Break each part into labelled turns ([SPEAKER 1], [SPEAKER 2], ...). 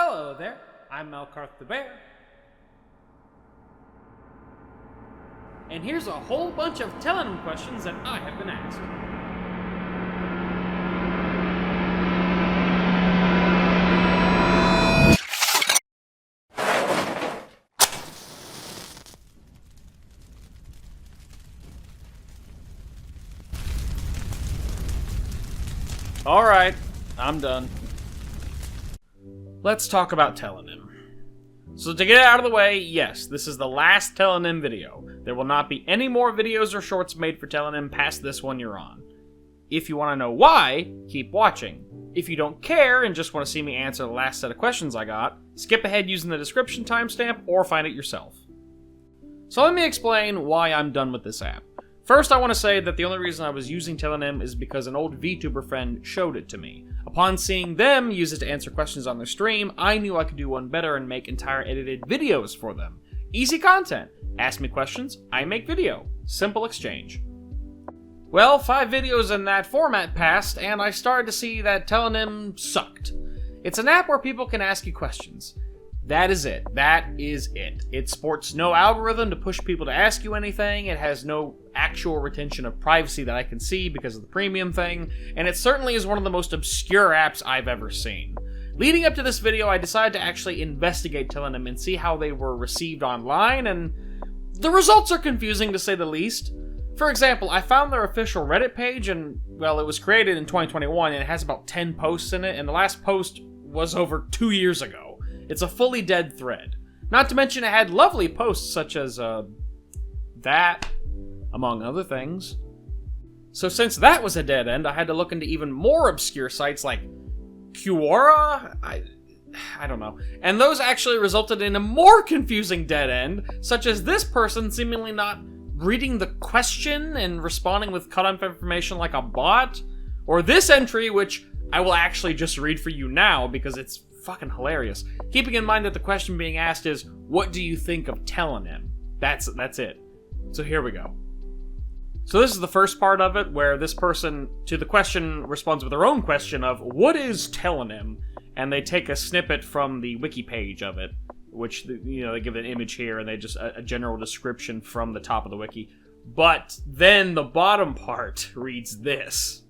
[SPEAKER 1] Hello there, I'm Malkarth the Bear. And here's a whole bunch of Tellonym questions that I have been asked. Alright, I'm done. Let's talk about Tellonym. So to get it out of the way, yes, this is the last Tellonym video. There will not be any more videos or shorts made for Tellonym past this one you're on. If you want to know why, keep watching. If you don't care and just want to see me answer the last set of questions I got, skip ahead using the description timestamp or find it yourself. So let me explain why I'm done with this app. First, I want to say that the only reason I was using Tellonym is because an old VTuber friend showed it to me. Upon seeing them use it to answer questions on their stream, I knew I could do one better and make entire edited videos for them. Easy content. Ask me questions, I make video. Simple exchange. Well, 5 videos in that format passed, and I started to see that Tellonym sucked. It's an app where people can ask you questions. That is it. That is it. It sports no algorithm to push people to ask you anything. It has no actual retention of privacy that I can see because of the premium thing, and it certainly is one of the most obscure apps I've ever seen. Leading up to this video, I decided to actually investigate Tellonym and see how they were received online, and the results are confusing to say the least. For example, I found their official Reddit page, and, well, it was created in 2021, and it has about 10 posts in it, and the last post was over 2 years ago. It's a fully dead thread. Not to mention it had lovely posts such as, that, among other things. So since that was a dead end, I had to look into even more obscure sites like Quora? I don't know. And those actually resulted in a more confusing dead end, such as this person seemingly not reading the question and responding with cut-off information like a bot, or this entry, which I will actually just read for you now because it's fucking hilarious. Keeping in mind that the question being asked is, what do you think of Tellonym? That's it. So here we go. So this is the first part of it, where this person, to the question, responds with their own question of, what is Tellonym? And they take a snippet from the wiki page of it, which, you know, they give an image here, and they just, a general description from the top of the wiki. But then the bottom part reads this.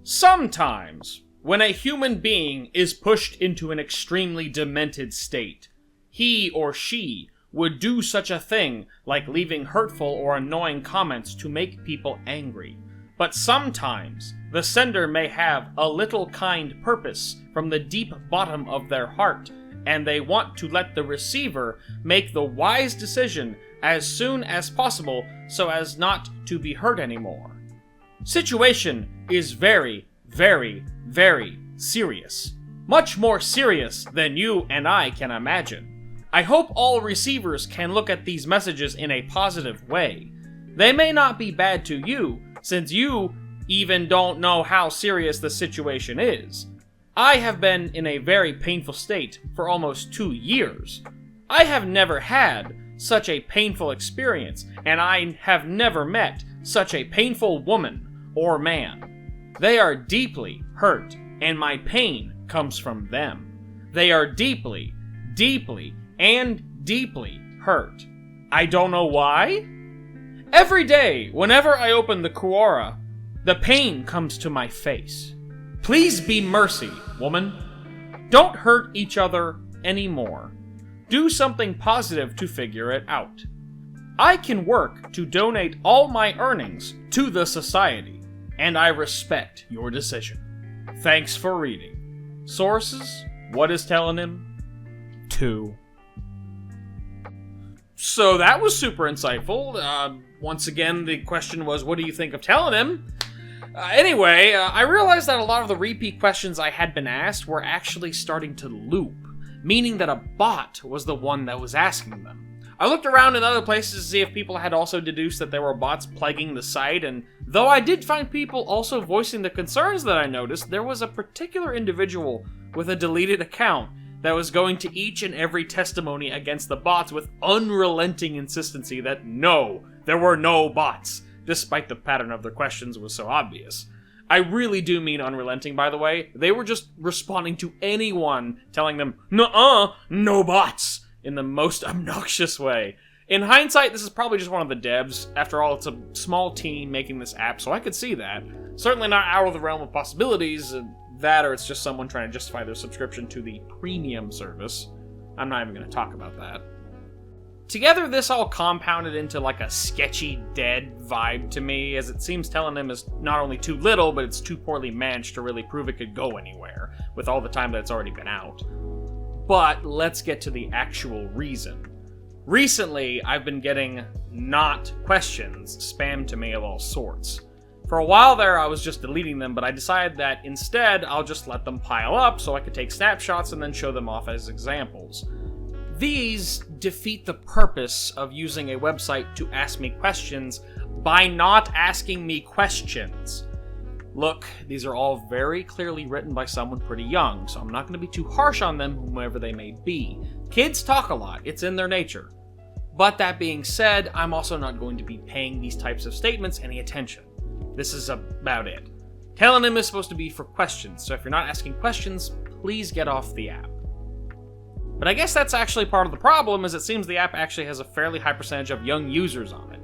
[SPEAKER 1] Sometimes, when a human being is pushed into an extremely demented state, he or she would do such a thing like leaving hurtful or annoying comments to make people angry. But sometimes, the sender may have a little kind purpose from the deep bottom of their heart, and they want to let the receiver make the wise decision as soon as possible so as not to be hurt anymore. Situation is very, very, very serious. Much more serious than you and I can imagine. I hope all receivers can look at these messages in a positive way. They may not be bad to you, since you even don't know how serious the situation is. I have been in a very painful state for almost 2 years. I have never had such a painful experience, and I have never met such a painful woman or man. They are deeply hurt, and my pain comes from them. They are deeply, deeply, and deeply hurt. I don't know why. Every day, whenever I open the Quora, the pain comes to my face. Please be mercy, woman. Don't hurt each other anymore. Do something positive to figure it out. I can work to donate all my earnings to the society, and I respect your decision. Thanks for reading. Sources: What is Tellonym? 2. So that was super insightful. Once again, the question was, what do you think of Tellonym? Anyway, I realized that a lot of the repeat questions I had been asked were actually starting to loop, meaning that a bot was the one that was asking them. I looked around in other places to see if people had also deduced that there were bots plaguing the site, and though I did find people also voicing the concerns that I noticed, there was a particular individual with a deleted account that was going to each and every testimony against the bots with unrelenting insistency that no, there were no bots, despite the pattern of their questions was so obvious. I really do mean unrelenting, by the way. They were just responding to anyone telling them, "Nuh-uh, no bots," in the most obnoxious way. In hindsight, this is probably just one of the devs. After all, it's a small team making this app, so I could see that. Certainly not out of the realm of possibilities. That, or it's just someone trying to justify their subscription to the premium service. I'm not even going to talk about that. Together, this all compounded into like a sketchy, dead vibe to me, as it seems Tellonym is not only too little, but it's too poorly managed to really prove it could go anywhere, with all the time that it's already been out. But let's get to the actual reason. Recently, I've been getting not questions spammed to me of all sorts. For a while there, I was just deleting them, but I decided that instead, I'll just let them pile up so I could take snapshots and then show them off as examples. These defeat the purpose of using a website to ask me questions by not asking me questions. Look, these are all very clearly written by someone pretty young, so I'm not going to be too harsh on them, whomever they may be. Kids talk a lot, it's in their nature. But that being said, I'm also not going to be paying these types of statements any attention. This is about it. Tellonym is supposed to be for questions, so if you're not asking questions, please get off the app. But I guess that's actually part of the problem, as it seems the app actually has a fairly high percentage of young users on it.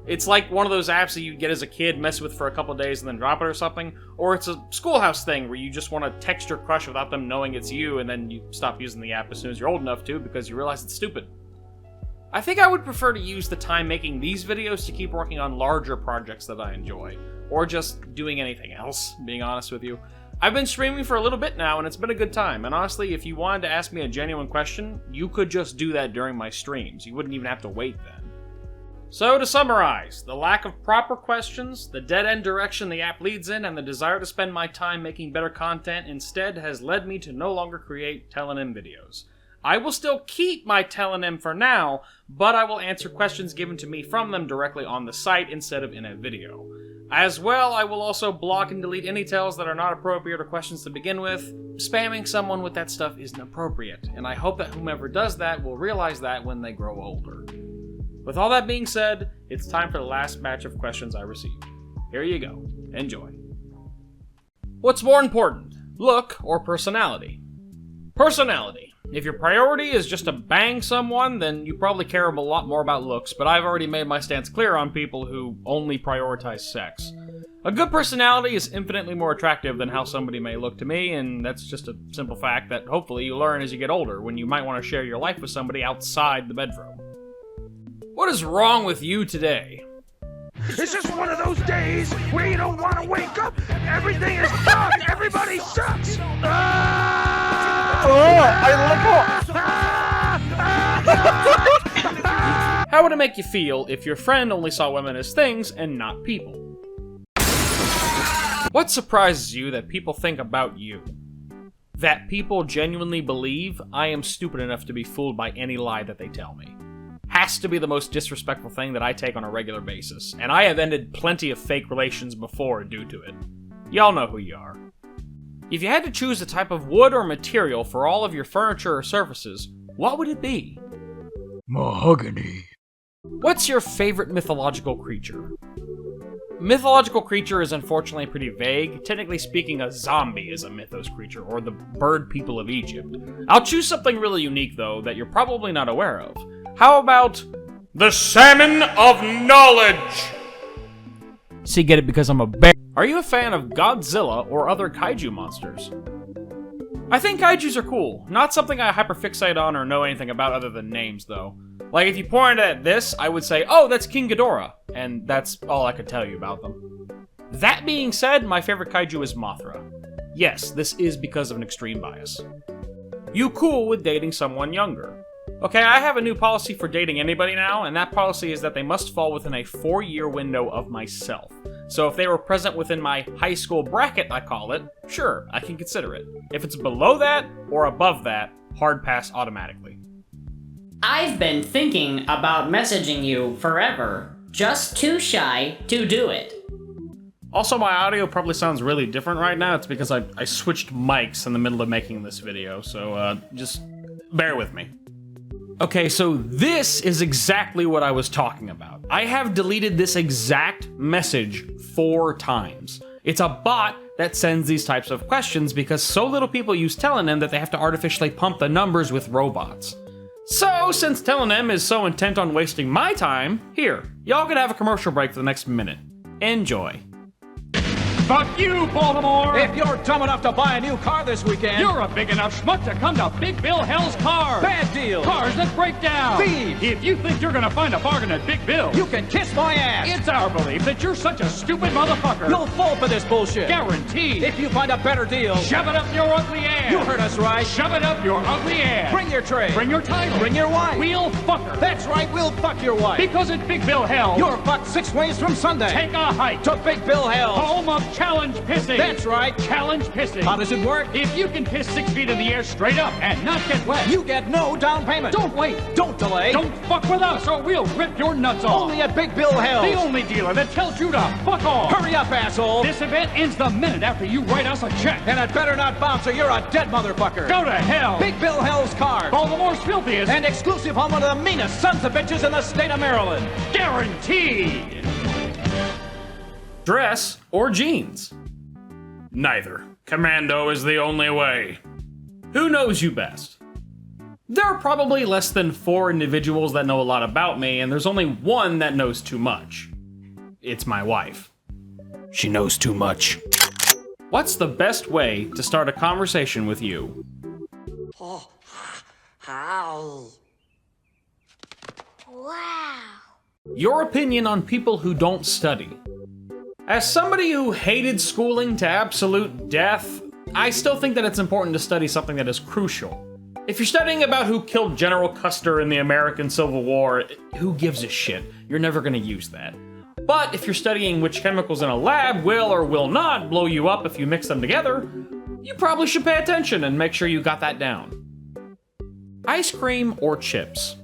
[SPEAKER 1] It's like one of those apps that you get as a kid, mess with for a couple days, and then drop it or something, or it's a schoolhouse thing where you just want to text your crush without them knowing it's you, and then you stop using the app as soon as you're old enough to, because you realize it's stupid. I think I would prefer to use the time making these videos to keep working on larger projects that I enjoy, or just doing anything else, being honest with you. I've been streaming for a little bit now, and it's been a good time, and honestly, if you wanted to ask me a genuine question, you could just do that during my streams. You wouldn't even have to wait then. So, to summarize, the lack of proper questions, the dead-end direction the app leads in, and the desire to spend my time making better content instead has led me to no longer create Tellonym videos. I will still keep my Tellonym for now, but I will answer questions given to me from them directly on the site instead of in a video. As well, I will also block and delete any tells that are not appropriate or questions to begin with. Spamming someone with that stuff isn't appropriate, and I hope that whomever does that will realize that when they grow older. With all that being said, it's time for the last batch of questions I received. Here you go. Enjoy. What's more important, look or personality? Personality. If your priority is just to bang someone, then you probably care a lot more about looks, but I've already made my stance clear on people who only prioritize sex. A good personality is infinitely more attractive than how somebody may look to me, and that's just a simple fact that hopefully you learn as you get older, when you might want to share your life with somebody outside the bedroom. What is wrong with you today?
[SPEAKER 2] It's just one of those days where you don't want to wake up. Everything is fucked. Everybody sucks.
[SPEAKER 1] How would it make you feel if your friend only saw women as things and not people? What surprises you that people think about you? That people genuinely believe I am stupid enough to be fooled by any lie that they tell me. Has to be the most disrespectful thing that I take on a regular basis, and I have ended plenty of fake relations before due to it. Y'all know who you are. If you had to choose a type of wood or material for all of your furniture or surfaces, what would it be?
[SPEAKER 2] Mahogany.
[SPEAKER 1] What's your favorite mythological creature? Mythological creature is unfortunately pretty vague. Technically speaking, a zombie is a mythos creature, or the bird people of Egypt. I'll choose something really unique, though, that you're probably not aware of. How about the Salmon of Knowledge? See, get it because I'm a bear. Are you a fan of Godzilla or other kaiju monsters? I think kaijus are cool. Not something I hyperfixate on or know anything about other than names, though. Like, if you pointed at this, I would say, oh, that's King Ghidorah, and that's all I could tell you about them. That being said, my favorite kaiju is Mothra. Yes, this is because of an extreme bias. You cool with dating someone younger? Okay, I have a new policy for dating anybody now, and that policy is that they must fall within a 4-year window of myself. So if they were present within my high school bracket, I call it, sure, I can consider it. If it's below that or above that, hard pass automatically.
[SPEAKER 3] I've been thinking about messaging you forever. Just too shy to do it.
[SPEAKER 1] Also, my audio probably sounds really different right now. It's because I switched mics in the middle of making this video, so just bear with me. Okay, so this is exactly what I was talking about. I have deleted this exact message 4 times. It's a bot that sends these types of questions because so little people use Tellonym that they have to artificially pump the numbers with robots. So, since Tellonym is so intent on wasting my time, here, y'all can have a commercial break for the next minute. Enjoy.
[SPEAKER 4] Fuck you, Baltimore!
[SPEAKER 5] If you're dumb enough to buy a new car this weekend,
[SPEAKER 4] You're a big enough schmuck to come to Big Bill Hell's Cars!
[SPEAKER 5] bad deal.
[SPEAKER 4] Cars that break down!
[SPEAKER 5] Thieves.
[SPEAKER 4] If you think you're gonna find a bargain at Big Bill,
[SPEAKER 5] You can kiss my ass.
[SPEAKER 4] it's our belief that you're such a stupid motherfucker!
[SPEAKER 5] You'll fall for this bullshit.
[SPEAKER 4] Guaranteed!
[SPEAKER 5] If you find a better deal,
[SPEAKER 4] Shove it up your ugly ass!
[SPEAKER 5] you heard us right.
[SPEAKER 4] Shove it up your ugly ass!
[SPEAKER 5] Bring your tray.
[SPEAKER 4] Bring your title!
[SPEAKER 5] Bring your wife.
[SPEAKER 4] We'll fuck her!
[SPEAKER 5] That's right, we'll fuck your wife.
[SPEAKER 4] Because at Big Bill Hell,
[SPEAKER 5] You're fucked 6 ways from Sunday.
[SPEAKER 4] take a hike
[SPEAKER 5] to Big Bill Hell.
[SPEAKER 4] home of challenge pissing!
[SPEAKER 5] That's right.
[SPEAKER 4] Challenge pissing!
[SPEAKER 5] How does it work?
[SPEAKER 4] If you can piss 6 feet in the air straight up and not get wet,
[SPEAKER 5] You get no down payment.
[SPEAKER 4] don't wait!
[SPEAKER 5] Don't delay.
[SPEAKER 4] Don't fuck with us or we'll rip your nuts off!
[SPEAKER 5] Only at Big Bill Hell.
[SPEAKER 4] The only dealer that tells you to fuck off!
[SPEAKER 5] Hurry up, asshole.
[SPEAKER 4] This event ends the minute after you write us a check!
[SPEAKER 5] And it better not bounce or you're a dead motherfucker.
[SPEAKER 4] Go to hell!
[SPEAKER 5] Big Bill Hell's Cars.
[SPEAKER 4] Baltimore's filthiest!
[SPEAKER 5] And exclusive home of the meanest sons of bitches in the state of Maryland.
[SPEAKER 4] Guaranteed!
[SPEAKER 1] Dress or jeans? Neither. Commando is the only way. Who knows you best? There are probably less than 4 individuals that know a lot about me, and there's only one that knows too much. It's my wife. She knows too much. What's the best way to start a conversation with you?
[SPEAKER 6] Wow.
[SPEAKER 1] Your opinion on people who don't study. As somebody who hated schooling to absolute death, I still think that it's important to study something that is crucial. If you're studying about who killed General Custer in the American Civil War, who gives a shit? You're never gonna use that. But if you're studying which chemicals in a lab will or will not blow you up if you mix them together, you probably should pay attention and make sure you got that down. Ice cream or chips?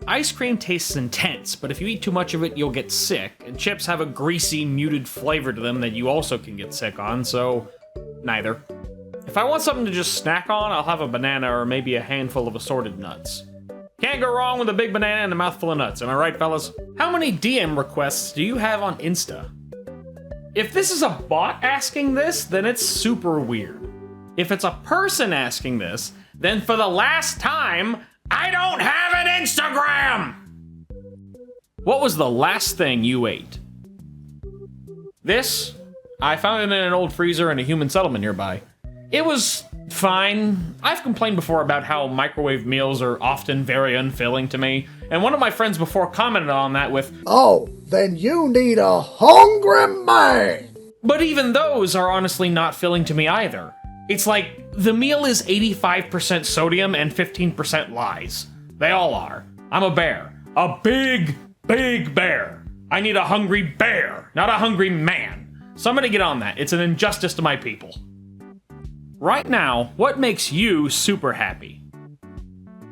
[SPEAKER 1] Ice cream tastes intense, but if you eat too much of it, you'll get sick, and chips have a greasy, muted flavor to them that you also can get sick on, so neither. If I want something to just snack on, I'll have a banana or maybe a handful of assorted nuts. Can't go wrong with a big banana and a mouthful of nuts, am I right, fellas? How many DM requests do you have on Insta? If this is a bot asking this, then it's super weird. If it's a person asking this, then for the last time, I don't have an Instagram! What was the last thing you ate? This? I found it in an old freezer in a human settlement nearby. It was fine. I've complained before about how microwave meals are often very unfilling to me, and one of my friends before commented on that with,
[SPEAKER 7] Oh, then you need a hungry man.
[SPEAKER 1] but even those are honestly not filling to me either. It's like, the meal is 85% sodium and 15% lies. They all are. I'm a bear. A big, big bear. I need a hungry bear, not a hungry man. Somebody get on that. It's an injustice to my people. Right now, what makes you super happy?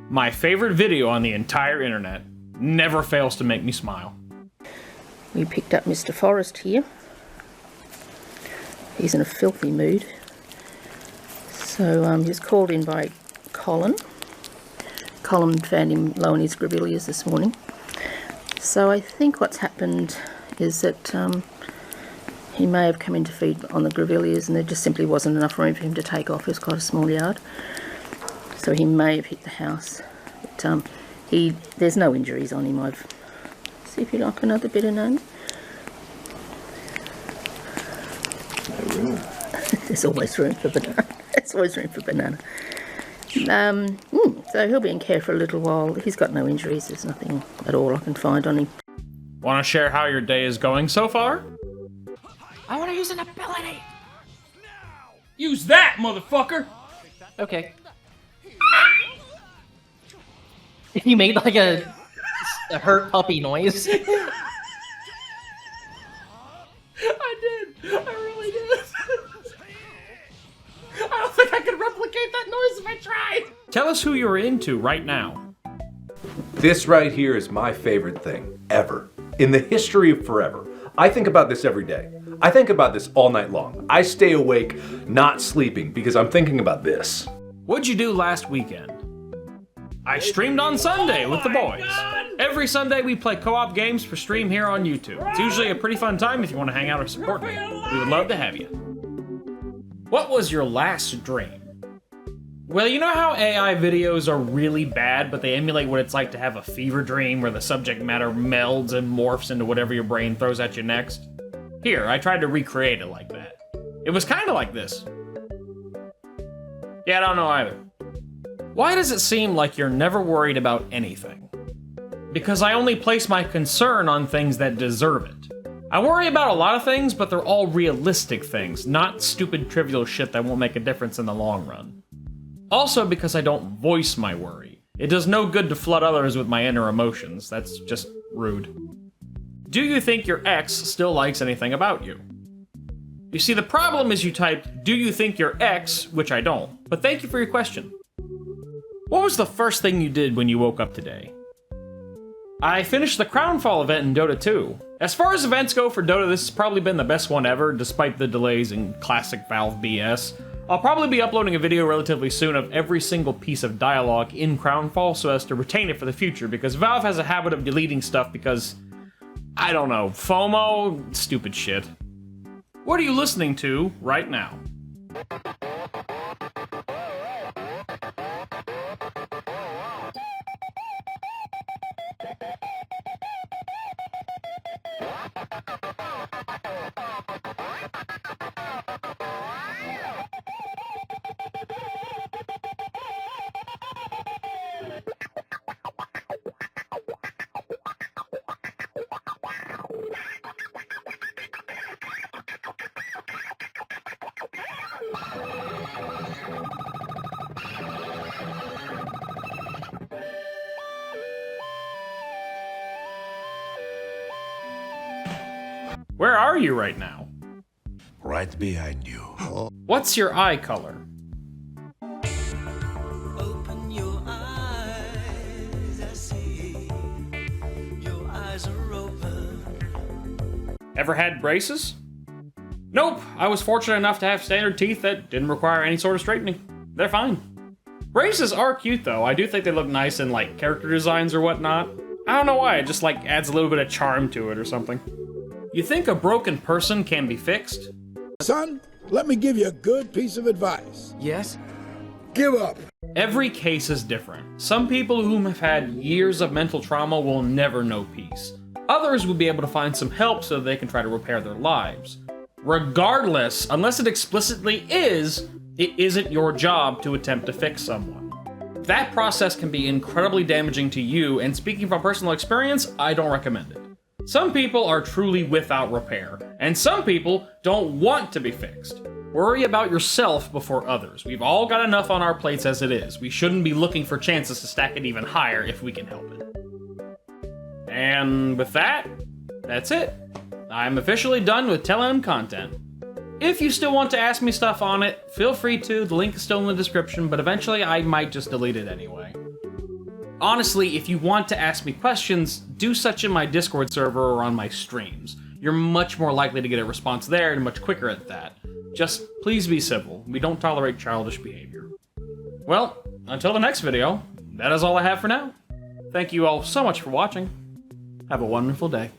[SPEAKER 1] My favorite video on the entire internet. Never fails to make me smile.
[SPEAKER 8] We picked up Mr. Forrest here. He's in a filthy mood. So he was called in by Colin. Colin found him low in his grevilleas this morning. So I think what's happened is that he may have come in to feed on the grevilleas and there just simply wasn't enough room for him to take off. It was quite a small yard. So he may have hit the house. But there's no injuries on him. See if you like another bit of none. There's always room for banana. There's always room for banana. So he'll be in care for a little while. He's got no injuries. There's nothing at all I can find on him.
[SPEAKER 1] Want to share how your day is going so far?
[SPEAKER 9] I want to use an ability.
[SPEAKER 1] Use that, motherfucker!
[SPEAKER 9] Okay. You made like a hurt puppy noise.
[SPEAKER 1] I did. I really did. I don't think I could replicate that noise if I tried. Tell us who you're into right now.
[SPEAKER 10] This right here is my favorite thing ever. In the history of forever. I think about this every day. I think about this all night long. I stay awake, not sleeping, because I'm thinking about this.
[SPEAKER 1] What'd you do last weekend? I streamed on Sunday with the boys. Every Sunday we play co-op games for stream here on YouTube. It's usually a pretty fun time if you want to hang out or support me. We would love to have you. What was your last dream? Well, you know how AI videos are really bad, but they emulate what it's like to have a fever dream where the subject matter melds and morphs into whatever your brain throws at you next? Here, I tried to recreate it like that. It was kind of like this. Yeah, I don't know either. Why does it seem like you're never worried about anything? Because I only place my concern on things that deserve it. I worry about a lot of things, but they're all realistic things, not stupid trivial shit that won't make a difference in the long run. Also because I don't voice my worry. It does no good to flood others with my inner emotions. That's just rude. Do you think your ex still likes anything about you? You see, the problem is you typed, do you think your ex, which I don't, but thank you for your question. What was the first thing you did when you woke up today? I finished the Crownfall event in Dota 2. As far as events go for Dota, this has probably been the best one ever, despite the delays in classic Valve BS. I'll probably be uploading a video relatively soon of every single piece of dialogue in Crownfall so as to retain it for the future, because Valve has a habit of deleting stuff because, I don't know, FOMO? Stupid shit. What are you listening to right now? Where are you right now?
[SPEAKER 2] Right behind you.
[SPEAKER 1] What's your eye color?
[SPEAKER 11] Open your eyes, I see. Your eyes are open.
[SPEAKER 1] Ever had braces? Nope, I was fortunate enough to have standard teeth that didn't require any sort of straightening. They're fine. Braces are cute though. I do think they look nice in like character designs or whatnot. I don't know why, it just like adds a little bit of charm to it or something. You think a broken person can be fixed?
[SPEAKER 7] Son, let me give you a good piece of advice.
[SPEAKER 11] Yes?
[SPEAKER 7] Give up.
[SPEAKER 1] Every case is different. Some people who have had years of mental trauma will never know peace. Others will be able to find some help so they can try to repair their lives. Regardless, unless it explicitly is, it isn't your job to attempt to fix someone. That process can be incredibly damaging to you, and speaking from personal experience, I don't recommend it. Some people are truly without repair, and some people don't want to be fixed. Worry about yourself before others. We've all got enough on our plates as it is. We shouldn't be looking for chances to stack it even higher if we can help it. And with that, that's it. I'm officially done with Tellonym content. If you still want to ask me stuff on it, feel free to. The link is still in the description, but eventually I might just delete it anyway. Honestly, if you want to ask me questions, do such in my Discord server or on my streams. You're much more likely to get a response there and much quicker at that. Just please be civil. We don't tolerate childish behavior. Well, until the next video, that is all I have for now. Thank you all so much for watching. Have a wonderful day.